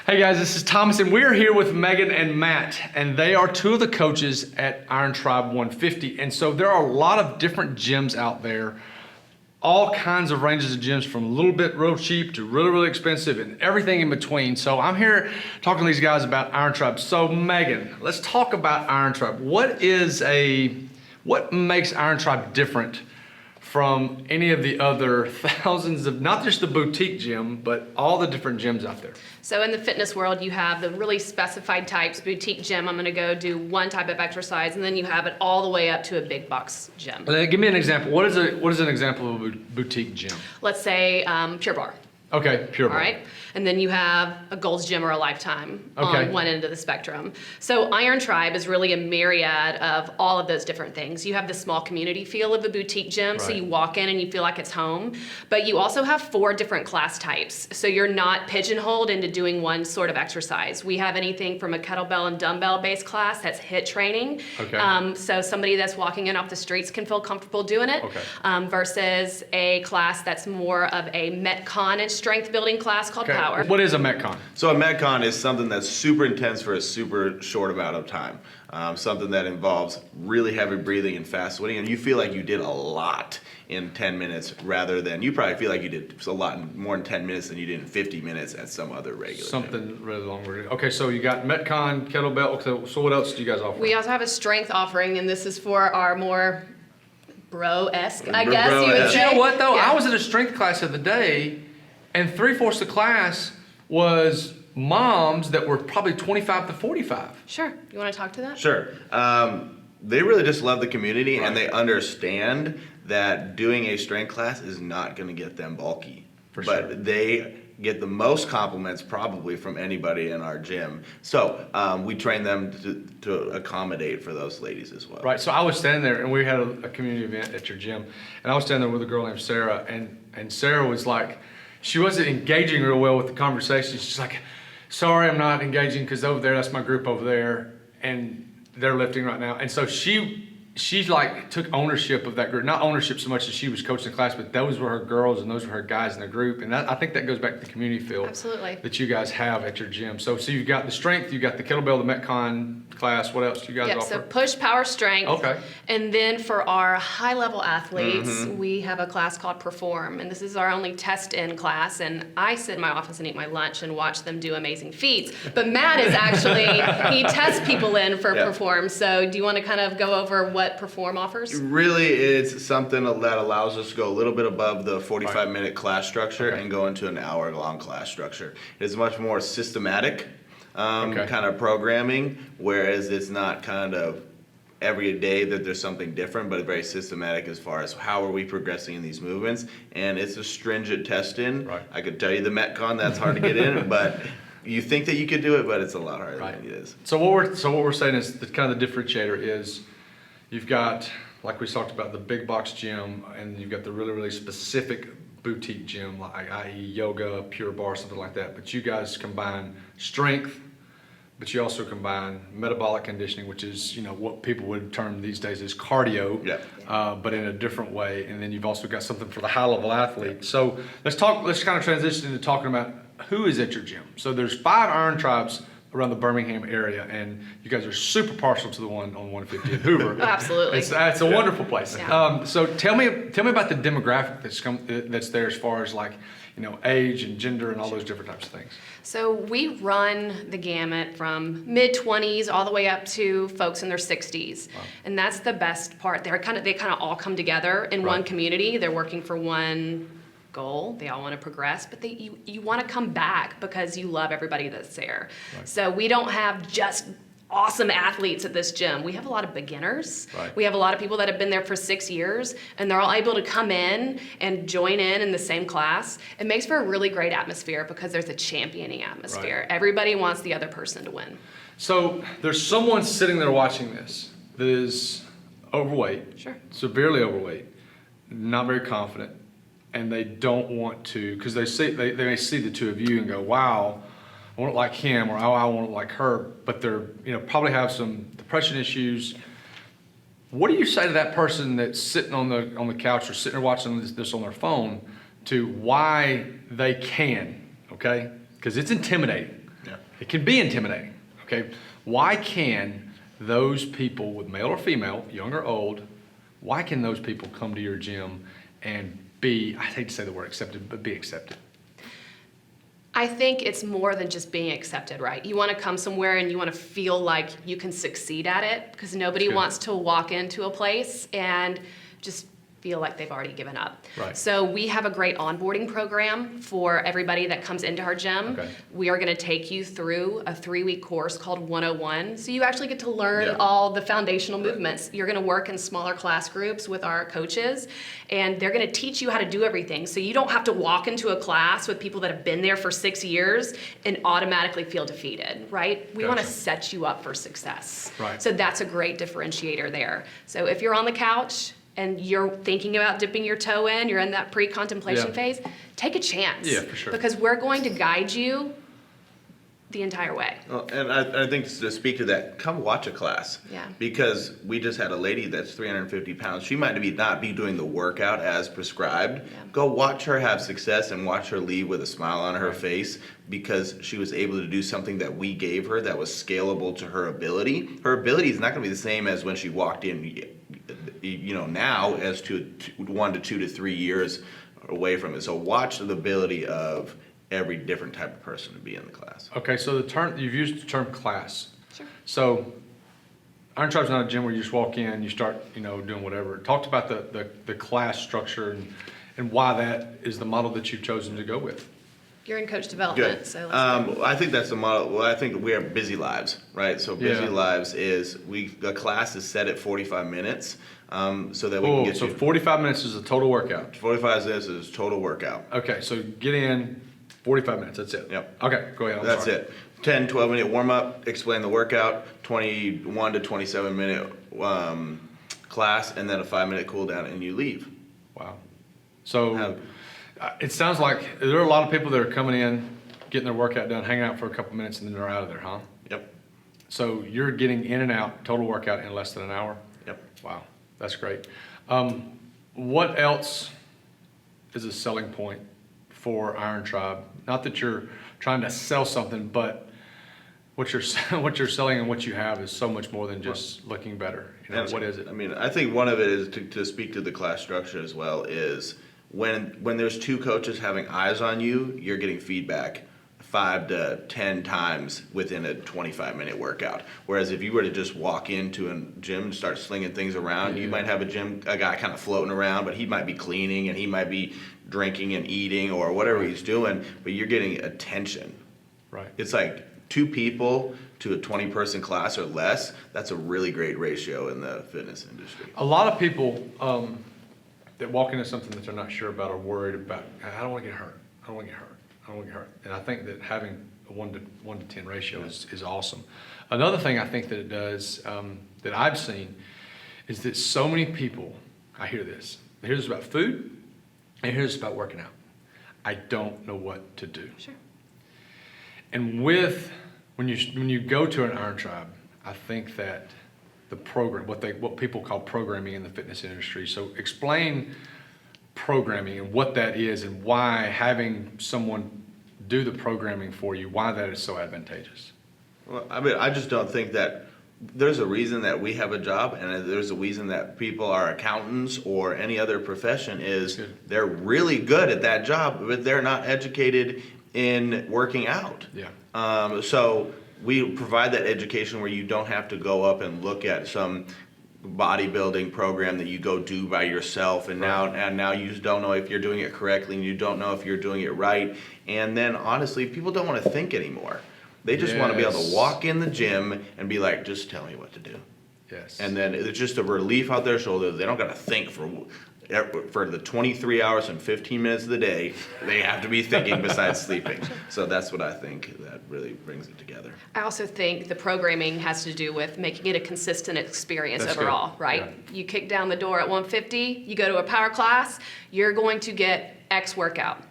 Hey guys, this is Thomas, and we're here with Megan and Matt, and they are two of the coaches at Iron Tribe 150. And so there are a lot of different gyms out there, all kinds of ranges of gyms, from a little bit real cheap to really, really expensive and everything in between. So I'm here talking to these guys about Iron Tribe. So Megan, let's talk about Iron Tribe. What makes Iron Tribe different from any of the other thousands of, not just the boutique gym, but all the different gyms out there? So in the fitness world, you have the really specified types. Boutique gym, I'm gonna go do one type of exercise, and then you have it all the way up to a big box gym. Give me an example. What is an example of a boutique gym? Let's say Pure Barre. Okay, Pure Barre. All right, and then you have a Gold's Gym or a Lifetime Okay. on one end of the spectrum. So Iron Tribe is really a myriad of all of those different things. You have the small community feel of a boutique gym, so Right. you walk in and you feel like it's home, but you also have 4 different class types. So you're not pigeonholed into doing one sort of exercise. We have anything from a kettlebell and dumbbell based class that's HIIT training. Okay. So somebody that's walking in off the streets can feel comfortable doing it, Okay. versus a class that's more of a Metcon and strength building class called Okay. Power. What is a Metcon? So a Metcon is something that's super intense for a super short amount of time. Something that involves really heavy breathing and fast sweating, and you feel like you did a lot in 10 minutes rather than, you probably feel like you did a lot more in 10 minutes than you did in 50 minutes at some other regular gym. Something really long. Okay, so you got Metcon, kettlebell. So what else do you guys offer? We also have a strength offering, and this is for our more bro-esque, I guess you would Bro-esque. say. You know what though? Yeah. I was in a strength class of the day, and 3/4 of the class was moms that were probably 25 to 45. Sure. You want to talk to that? Sure. They really just love the community, Right. and they understand that doing a strength class is not going to get them bulky. For but sure. they get the most compliments probably from anybody in our gym. So we train them to accommodate for those ladies as well. Right. So I was standing there, and we had a community event at your gym, and I was standing there with a girl named Sarah, and Sarah was like, she wasn't engaging real well with the conversation. She's like, sorry, I'm not engaging because over there, that's my group over there, and they're lifting right now. And so she like took ownership of that group. Not ownership so much as she was coaching the class, but those were her girls and those were her guys in the group. And I think that goes back to the community feel Absolutely. that you guys have at your gym. So you've got the strength, you've got the kettlebell, the Metcon class. What else do you guys Yep, offer? so push, power, strength. Okay. And then for our high-level athletes, Mm-hmm. we have a class called Perform, and this is our only test-in class, and I sit in my office and eat my lunch and watch them do amazing feats. But Matt is actually, he tests people in for Yeah. Perform, so do you want to kind of go over what Perform offers? Really, it's something that allows us to go a little bit above the 45-minute class structure Okay. and go into an hour-long class structure. It's much more systematic Okay. kind of programming, whereas it's not kind of every day that there's something different, but very systematic as far as how are we progressing in these movements. And it's a stringent test-in. Right. I could tell you the Metcon, that's hard to get in, but you think that you could do it, but it's a lot harder Right. than it is. So what we're saying is the kind of the differentiator is you've got, like we talked about, the big box gym, and you've got the really, really specific boutique gym, like i.e. yoga, Pure Barre, something like that. But you guys combine strength, but you also combine metabolic conditioning, which is, you know, what people would term these days as cardio, Yeah. but in a different way. And then you've also got something for the high level athlete. So let's kind of transition into talking about who is at your gym. So there's 5 Iron Tribes around the Birmingham area, and you guys are super partial to the one on 150 in Hoover. Oh, absolutely. It's a wonderful place. Yeah. So tell me about the demographic that's there as far as, like, you know, age and gender and all those different types of things. So we run the gamut from mid-20s all the way up to folks in their 60s. Wow. And that's the best part. They kind of all come together in one Right. community. They're working for one goal. They all want to progress, but you want to come back because you love everybody that's there. Right. So we don't have just awesome athletes at this gym. We have a lot of beginners. Right. We have a lot of people that have been there for 6 years, and they're all able to come in and join in the same class. It makes for a really great atmosphere because there's a championing atmosphere. Right. Everybody wants the other person to win. So there's someone sitting there watching this that is overweight, Sure. severely overweight, not very confident, and they don't want to, because they may see the two of you and go, wow, I want it like him, or oh, I want it like her, but they're, you know, probably have some depression issues. What do you say to that person that's sitting on the couch or sitting there watching this on their phone to why they can, okay? Because it's intimidating. Yeah. It can be intimidating, okay? Why can those people, with male or female, young or old, why can those people come to your gym and be, I hate to say the word accepted, but be accepted? I think it's more than just being accepted, right? You want to come somewhere and you want to feel like you can succeed at it, because nobody That's good. wants to walk into a place and just feel like they've already given up. Right. So we have a great onboarding program for everybody that comes into our gym. Okay. We are going to take you through a 3-week course called 101. So you actually get to learn Yeah. all the foundational movements. You're going to work in smaller class groups with our coaches, and they're going to teach you how to do everything. So you don't have to walk into a class with people that have been there for 6 years and automatically feel defeated, right? We want to Gotcha. set you up for success. Right. So that's a great differentiator there. So if you're on the couch and you're thinking about dipping your toe in, you're in that pre-contemplation Yeah. phase, take a chance. Yeah, for sure. Because we're going to guide you the entire way. Well, and I think to speak to that, come watch a class. Yeah. Because we just had a lady that's 350 pounds. She might not be doing the workout as prescribed. Yeah. Go watch her have success and watch her leave with a smile on her face, because she was able to do something that we gave her that was scalable to her ability. Her ability is not going to be the same as when she walked in, now, as to 1 to 2 to 3 years away from it. So watch the ability of every different type of person to be in the class. Okay, so you've used the term class. Sure. So Iron Tribe's not a gym where you just walk in, you start, doing whatever. Talk about the class structure and why that is the model that you've chosen to go with. You're in coach development, Good. so let's go. I think that's the model. Well, I think we are busy lives, right? So busy Yeah. lives is a class is set at 45 minutes, so that we can get So you 45 minutes is a total workout. 45 minutes is total workout. Okay, so get in 45 minutes, that's it. Yep. Okay, go ahead. I'm That's sorry. it. 10, 12 minute warm up, explain the workout, 21 to 27 minute class, and then a 5-minute cool down, and you leave. Wow. So Have- it sounds like there are a lot of people that are coming in, getting their workout done, hanging out for a couple minutes, and then they're out of there, huh? Yep. So you're getting in and out, total workout in less than an hour? Yep. Wow, that's great. What else is a selling point for Iron Tribe? Not that you're trying to sell something, but what you're what you're selling and what you have is so much more than just looking better. And What is it? I mean, I think one of it is to speak to the class structure as well, is when there's 2 coaches having eyes on you, you're getting feedback 5 to 10 times within a 25-minute workout. Whereas if you were to just walk into a gym and start slinging things around, you might have a guy kind of floating around, but he might be cleaning and he might be drinking and eating or whatever he's doing, but you're getting attention. Right. It's like 2 people to a 20-person class or less. That's a really great ratio in the fitness industry. A lot of people that walk into something that they're not sure about are worried about, I don't want to get hurt. I don't want to get hurt. I don't want to get hurt. And I think that having a 1 to 10 ratio is awesome. Another thing I think that it does, that I've seen, is that so many people, I hear this. They hear this about food, and hear this about working out. I don't know what to do. Sure. And when you go to an Iron Tribe, I think that the program, what people call programming in the fitness industry. So explain programming and what that is, and why having someone do the programming for you, why that is so advantageous. Well, I mean, I just don't think that there's a reason that we have a job, and there's a reason that people are accountants or any other profession is Good. they're really good at that job, but they're not educated in working out. Yeah. So we provide that education where you don't have to go up and look at some bodybuilding program that you go do by yourself, and now you don't know if you're doing it correctly, and you don't know if you're doing it right. And then honestly, people don't want to think anymore. They just want to be able Yes. to walk in the gym and be like, just tell me what to do. Yes. And then it's just a relief out their shoulders. They don't got to think for the 23 hours and 15 minutes of the day. They have to be thinking besides sleeping. So that's what I think that really brings it together. I also think the programming has to do with making it a consistent experience That's overall, good. right? Yeah. You kick down the door at 150, you go to a power class, you're going to get X workout.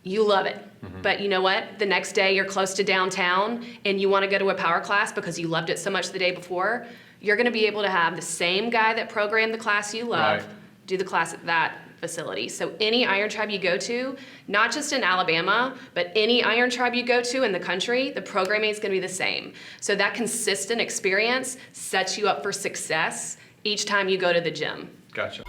You love it. Mm-hmm. But you know what? The next day you're close to downtown and you want to go to a power class because you loved it so much the day before, you're going to be able to have the same guy that programmed the class you love Right. do the class at that facility. So any Iron Tribe you go to, not just in Alabama, but any Iron Tribe you go to in the country, the programming is going to be the same. So that consistent experience sets you up for success each time you go to the gym. Gotcha.